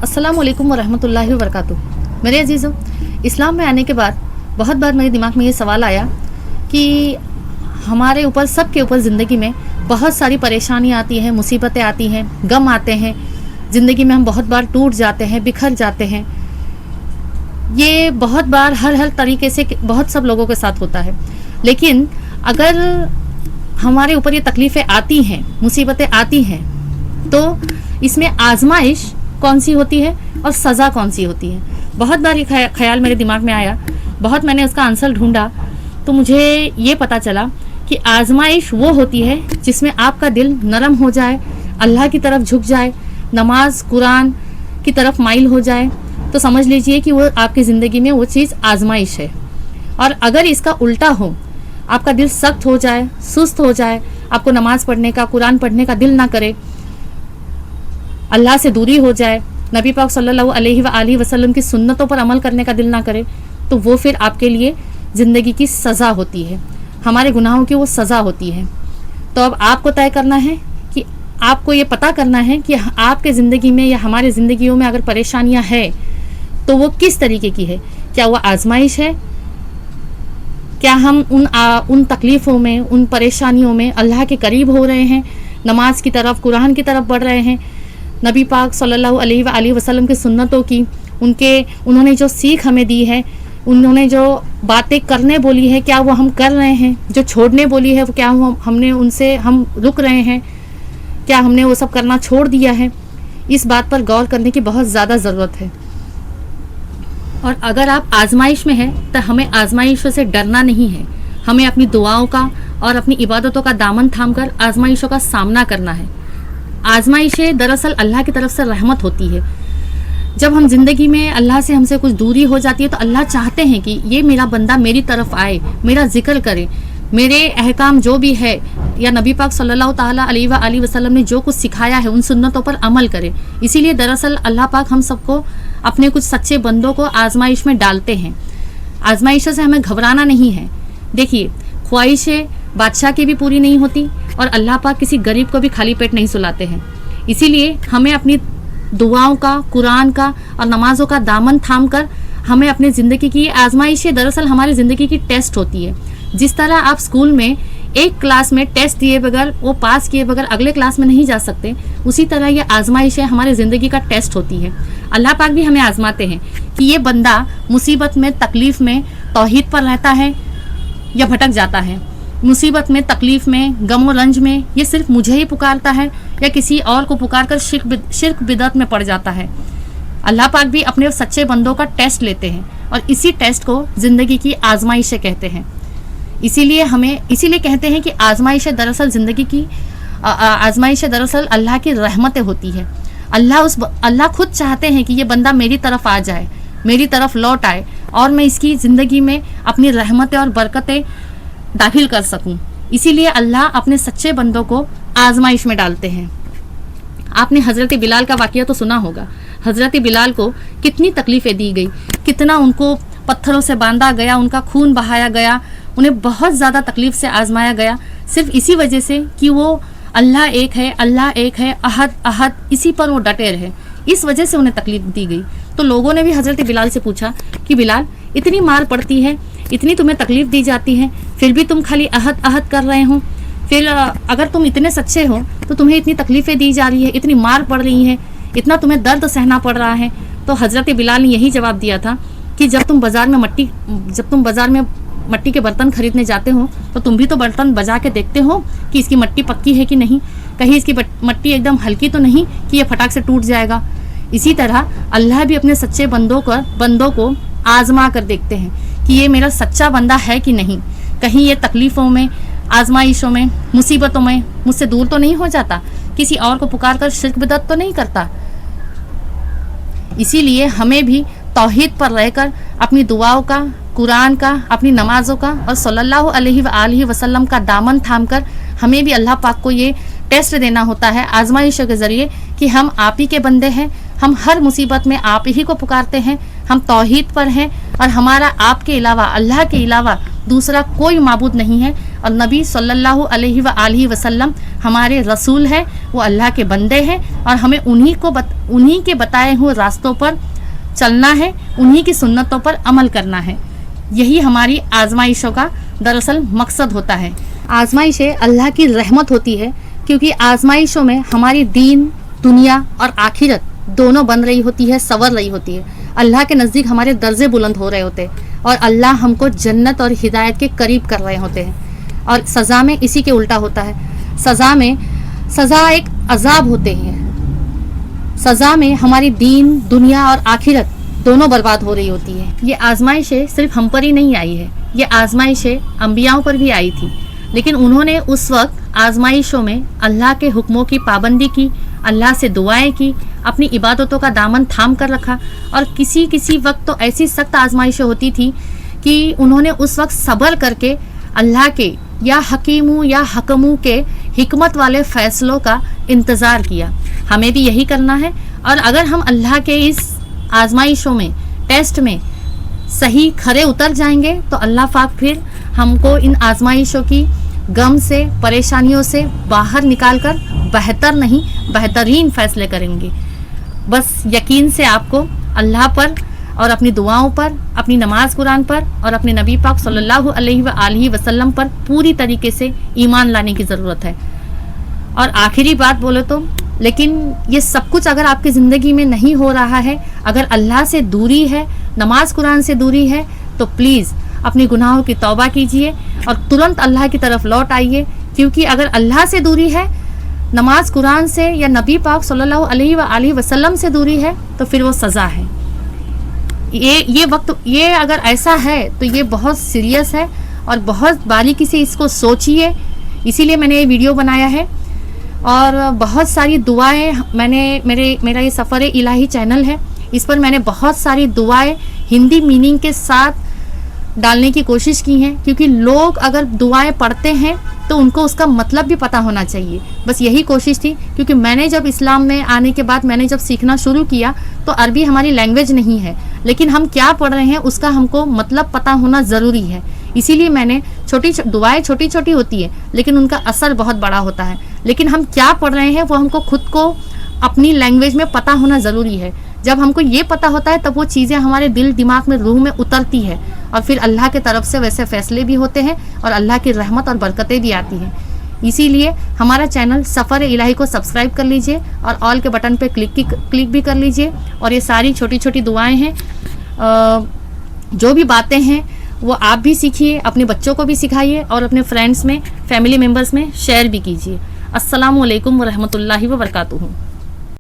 अस्सलाम वालेकुम वरहमतुल्लाहि वबरकातुह। मेरे अजीज़ों, इस्लाम में आने के बाद बहुत बार मेरे दिमाग में ये सवाल आया कि हमारे ऊपर, सबके ऊपर ज़िंदगी में बहुत सारी परेशानियाँ आती हैं, मुसीबतें आती हैं, गम आते हैं। ज़िंदगी में हम बहुत बार टूट जाते हैं, बिखर जाते हैं। ये बहुत बार हर तरीके से बहुत सब लोगों के साथ होता है। लेकिन अगर हमारे ऊपर ये तकलीफ़ें आती हैं, मुसीबतें आती हैं, तो इसमें आजमाइश कौन सी होती है और सज़ा कौन सी होती है। बहुत बार ये ख्याल मेरे दिमाग में आया, बहुत मैंने उसका आंसर ढूंढा, तो मुझे ये पता चला कि आजमाइश वो होती है जिसमें आपका दिल नरम हो जाए, अल्लाह की तरफ झुक जाए, नमाज कुरान की तरफ माइल हो जाए, तो समझ लीजिए कि वो आपकी ज़िंदगी में वो चीज़ आजमाइश है। और अगर इसका उल्टा हो, आपका दिल सख्त हो जाए, सुस्त हो जाए, आपको नमाज पढ़ने का, कुरान पढ़ने का दिल ना करे, अल्लाह से दूरी हो जाए, नबी पाक सल्लल्लाहु अलैहि वसल्लम की सुन्नतों पर अमल करने का दिल ना करे, तो वो फिर आपके लिए ज़िंदगी की सज़ा होती है, हमारे गुनाहों की वो सज़ा होती है। तो अब आपको तय करना है कि आपको ये पता करना है कि आपके ज़िंदगी में या हमारे ज़िंदगियों में अगर परेशानियां हैं तो वो किस तरीके की है। क्या वो आजमाइश है? क्या हम उन तकलीफ़ों में, उन परेशानियों में अल्लाह के करीब हो रहे हैं, नमाज की तरफ, कुरान की तरफ बढ़ रहे हैं, नबी पाक सल्लल्लाहु अलैहि वसल्लम की सुन्नतों की, उन्होंने जो सीख हमें दी है, उन्होंने जो बातें करने बोली है, क्या वो हम कर रहे हैं? जो छोड़ने बोली है, वो क्या हम रुक रहे हैं? क्या हमने वो सब करना छोड़ दिया है? इस बात पर गौर करने की बहुत ज़्यादा ज़रूरत है। और अगर आप आजमाइश में हैं तो हमें आजमाइशों से डरना नहीं है, हमें अपनी दुआओं का और अपनी इबादतों का दामन थामकर आजमाइशों का सामना करना है। आजमाइशें दरअसल अल्लाह की तरफ से रहमत होती है। जब हम ज़िंदगी में अल्लाह से हमसे कुछ दूरी हो जाती है तो अल्लाह चाहते हैं कि ये मेरा बंदा मेरी तरफ आए, मेरा जिक्र करे, मेरे अहकाम जो भी है या नबी पाक सल्लल्लाहु ताला अलैहि वसल्लम ने जो कुछ सिखाया है उन सुन्नतों पर अमल करे। इसीलिए दरअसल अल्लाह पाक हम सबको, अपने कुछ सच्चे बंदों को आजमाइश में डालते हैं। आजमाइशों से हमें घबराना नहीं है। देखिए, ख्वाहिशें बादशाह की भी पूरी नहीं होती और अल्लाह पाक किसी गरीब को भी खाली पेट नहीं सुलाते हैं। इसीलिए हमें अपनी दुआओं का, कुरान का और नमाजों का दामन थाम कर हमें अपनी ज़िंदगी की आजमाइशें दरअसल हमारी ज़िंदगी की टेस्ट होती है। जिस तरह आप स्कूल में एक क्लास में टेस्ट दिए बगैर, वो पास किए बगैर अगले क्लास में नहीं जा सकते, उसी तरह ये आजमाइशें हमारी ज़िंदगी का टेस्ट होती है। अल्लाह पाक भी हमें आजमाते हैं कि ये बंदा मुसीबत में, तकलीफ़ में तौहीद पर रहता है या भटक जाता है। मुसीबत में, तकलीफ़ में, गम और रंज में ये सिर्फ मुझे ही पुकारता है या किसी और को पुकार कर शिर्क बिदअत में पड़ जाता है। अल्लाह पाक भी अपने सच्चे बंदों का टेस्ट लेते हैं और इसी टेस्ट को ज़िंदगी की आजमाइशें कहते हैं। इसीलिए कहते हैं कि आजमाइशें दरअसल ज़िंदगी की आजमाइशें दरअसल अल्लाह की रहमतें होती है। अल्लाह खुद चाहते हैं कि ये बंदा मेरी तरफ आ जाए, मेरी तरफ लौट आए और मैं इसकी ज़िंदगी में अपनी रहमतें और बरकतें दाखिल कर सकूं। इसीलिए अल्लाह अपने सच्चे बंदों को आजमाइश में डालते हैं। आपने हज़रत बिलाल का वाक़या तो सुना होगा। हज़रत बिलाल को कितनी तकलीफ़ें दी गई, कितना उनको पत्थरों से बांधा गया, उनका खून बहाया गया, उन्हें बहुत ज़्यादा तकलीफ़ से आजमाया गया, सिर्फ इसी वजह से कि वो अल्लाह एक है, अल्लाह एक है, अहद अहद, इसी पर वो डटे रहे। इस वजह से उन्हें तकलीफ़ दी गई। तो लोगों ने भी हज़रत बिलाल से पूछा कि बिलाल, इतनी मार पड़ती है, इतनी तुम्हें तकलीफ़ दी जाती है, फिर भी तुम खाली अहद अहद कर रहे हो, फिर अगर तुम इतने सच्चे हो तो तुम्हें इतनी तकलीफ़ें दी जा रही है, इतनी मार पड़ रही है, इतना तुम्हें दर्द सहना पड़ रहा है। तो हज़रत बिलाल ने यही जवाब दिया था कि जब तुम बाज़ार में मट्टी के बर्तन खरीदने जाते हो तो तुम भी तो बर्तन बजा के देखते हो कि इसकी मट्टी पक्की है कि नहीं, कहीं इसकी मट्टी एकदम हल्की तो नहीं कि ये फटाक से टूट जाएगा। इसी तरह अल्लाह भी अपने सच्चे बंदों को आजमा कर देखते हैं कि ये मेरा सच्चा बंदा है कि नहीं, कहीं ये तकलीफ़ों में, आजमाइशों में, मुसीबतों में मुझसे दूर तो नहीं हो जाता, किसी और को पुकार कर शिर्क बिदअत तो नहीं करता। इसीलिए हमें भी तौहीद पर रहकर अपनी दुआओं का, कुरान का, अपनी नमाज़ों का और सल्लल्लाहु अलैहि वसल्लम का दामन थामकर हमें भी अल्लाह पाक को ये टेस्ट देना होता है आजमाइशों के ज़रिए कि हम आप ही के बंदे हैं, हम हर मुसीबत में आप ही को पुकारते हैं, हम तौहीद पर हैं और हमारा आपके अलावा, अल्लाह के अलावा दूसरा कोई माबूद नहीं है और नबी सल्लल्लाहु अलैहि वसल्लम हमारे रसूल है, वो अल्लाह के बंदे हैं और हमें उन्हीं के बताए हुए रास्तों पर चलना है, उन्हीं की सुन्नतों पर अमल करना है। यही हमारी आजमाइशों का दरअसल मकसद होता है। आजमाइशें अल्लाह की रहमत होती है, क्योंकि आजमाइशों में हमारी दीन, दुनिया और आखिरत दोनों बन रही होती है, संवर रही होती है। अल्लाह के नज़दीक हमारे दर्जे बुलंद हो रहे होते हैं और अल्लाह हमको जन्नत और हिदायत के करीब कर रहे होते हैं। और सज़ा में इसी के उल्टा होता है। सज़ा एक अजाब होते हैं। सज़ा में हमारी दीन, दुनिया और आखिरत दोनों बर्बाद हो रही होती है। ये आजमाइशें सिर्फ हम पर ही नहीं आई है, ये आजमाइशें अंबियाओं पर भी आई थी, लेकिन उन्होंने उस वक्त आजमाइशों में अल्लाह के हुक्मों की पाबंदी की, अल्लाह से दुआएं की, अपनी इबादतों का दामन थाम कर रखा। और किसी किसी वक्त तो ऐसी सख्त आजमाइशें होती थी कि उन्होंने उस वक्त सब्र करके अल्लाह के या हकीमू या हकमू के हिकमत वाले फ़ैसलों का इंतज़ार किया। हमें भी यही करना है। और अगर हम अल्लाह के इस आजमाइशों में, टेस्ट में सही खरे उतर जाएंगे तो अल्लाह पाक फिर हमको इन आजमाइशों की गम से, परेशानियों से बाहर निकाल कर बेहतर नहीं, बेहतरीन फ़ैसले करेंगे। बस यकीन से आपको अल्लाह पर और अपनी दुआओं पर, अपनी नमाज कुरान पर और अपने नबी पाक सल्लल्लाहु अलैहि वसल्लम पर पूरी तरीके से ईमान लाने की ज़रूरत है। और आखिरी बात बोलो तो, लेकिन ये सब कुछ अगर आपकी ज़िंदगी में नहीं हो रहा है, अगर अल्लाह से दूरी है, नमाज कुरान से दूरी है, तो प्लीज़ अपनी गुनाहों की तौबा कीजिए और तुरंत अल्लाह की तरफ लौट आइए। क्योंकि अगर अल्लाह से दूरी है, नमाज कुरान से या नबी पाक सल्लल्लाहु अलैहि वसल्लम से दूरी है, तो फिर वो सज़ा है। ये वक्त, ये अगर ऐसा है तो ये बहुत सीरियस है और बहुत बारीकी से इसको सोचिए। इसीलिए मैंने ये वीडियो बनाया है। और बहुत सारी दुआएं मेरा ये सफ़र इलाही चैनल है, इस पर मैंने बहुत सारी दुआएं हिंदी मीनिंग के साथ डालने की कोशिश की हैं, क्योंकि लोग अगर दुआएं पढ़ते हैं तो उनको उसका मतलब भी पता होना चाहिए। बस यही कोशिश थी। क्योंकि मैंने जब इस्लाम में आने के बाद मैंने जब सीखना शुरू किया तो अरबी हमारी लैंग्वेज नहीं है, लेकिन हम क्या पढ़ रहे हैं उसका हमको मतलब पता होना ज़रूरी है। इसीलिए मैंने दुआएं छोटी छोटी होती है, लेकिन उनका असर बहुत बड़ा होता है। लेकिन हम क्या पढ़ रहे हैं वो हमको खुद को अपनी लैंग्वेज में पता होना ज़रूरी है। जब हमको ये पता होता है तब वो चीज़ें हमारे दिल, दिमाग में, रूह में उतरती है और फिर अल्लाह के तरफ से वैसे फ़ैसले भी होते हैं और अल्लाह की रहमत और बरकतें भी आती हैं। इसीलिए हमारा चैनल सफ़र इलाही को सब्सक्राइब कर लीजिए और ऑल के बटन पे क्लिक भी कर लीजिए। और ये सारी छोटी छोटी दुआएं हैं, जो भी बातें हैं वो आप भी सीखिए, अपने बच्चों को भी सिखाइए और अपने फ्रेंड्स में, फैमिली मेम्बर्स में शेयर भी कीजिए। अस्सलामु अलैकुम व रहमतुल्लाहि व बरकातुहू।